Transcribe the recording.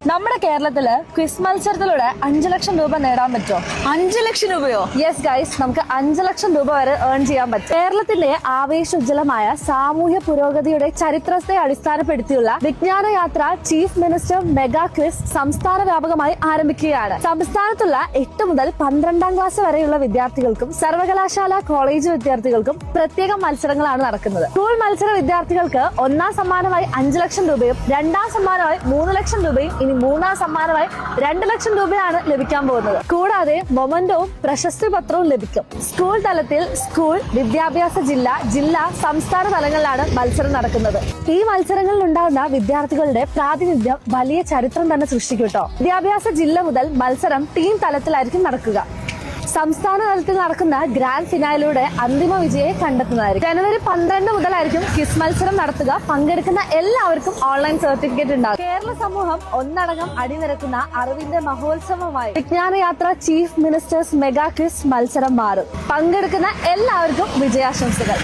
നമ്മുടെ കേരളത്തില് ക്വിസ് മത്സരത്തിലൂടെ 5 ലക്ഷം രൂപ നേടാൻ പറ്റുമോ? 5 ലക്ഷം രൂപയോ? യെസ് ഗൈസ്, നമുക്ക് 5 ലക്ഷം രൂപ വരെ ഏൺ ചെയ്യാൻ പറ്റും. കേരളത്തിന്റെ ആവേശോജ്വലമായ സാമൂഹ്യ പുരോഗതിയുടെ ചരിത്രത്തെ അടിസ്ഥാനപ്പെടുത്തിയുള്ള വിജ്ഞാനയാത്ര ചീഫ് മിനിസ്റ്റർ മെഗാ ക്വിസ് സംസ്ഥാന വ്യാപകമായി ആരംഭിക്കുകയാണ്. സംസ്ഥാനത്തുള്ള 8 മുതൽ 12ാം ക്ലാസ് വരെയുള്ള വിദ്യാർത്ഥികൾക്കും സർവകലാശാല കോളേജ് വിദ്യാർത്ഥികൾക്കും പ്രത്യേക മത്സരങ്ങളാണ് നടക്കുന്നത്. സ്കൂൾ മത്സര വിദ്യാർത്ഥികൾക്ക് 1ാം സമ്മാനമായി 5 ലക്ഷം രൂപയും 2ാം സമ്മാനമായി 3 ലക്ഷം രൂപയും ഇനി 3ാം സമ്മാനമായി 2 ലക്ഷം രൂപയാണ് ലഭിക്കാൻ പോകുന്നത്. കൂടാതെ മൊമന്റോവും പ്രശസ്തി പത്രവും ലഭിക്കും. സ്കൂൾ തലത്തിൽ സ്കൂൾ, വിദ്യാഭ്യാസ ജില്ലാ, സംസ്ഥാന തലങ്ങളിലാണ് മത്സരം നടക്കുന്നത്. ഈ മത്സരങ്ങളിൽ ഉണ്ടാകുന്ന വിദ്യാർത്ഥികളുടെ പ്രാതിനിധ്യം വലിയ ചരിത്രം തന്നെ സൃഷ്ടിക്കും കേട്ടോ. വിദ്യാഭ്യാസ ജില്ല മുതൽ മത്സരം ടീം തലത്തിലായിരിക്കും നടക്കുക. സംസ്ഥാന തലത്തിൽ നടക്കുന്ന ഗ്രാൻഡ് ഫിനാലിലൂടെ അന്തിമ വിജയെ കണ്ടെത്തുന്നതായിരിക്കും. ജനുവരി 12 മുതലായിരിക്കും ക്വിസ് മത്സരം നടത്തുക. പങ്കെടുക്കുന്ന എല്ലാവർക്കും ഓൺലൈൻ സർട്ടിഫിക്കറ്റ് ഉണ്ടാകും. കേരള സമൂഹം ഒന്നടങ്കം അണിനിരക്കുന്ന അറിവിന്റെ മഹോത്സവമായി വിജ്ഞാനയാത്ര ചീഫ് മിനിസ്റ്റേഴ്സ് മെഗാ ക്വിസ് മത്സരം മാറും. പങ്കെടുക്കുന്ന എല്ലാവർക്കും വിജയാശംസകൾ.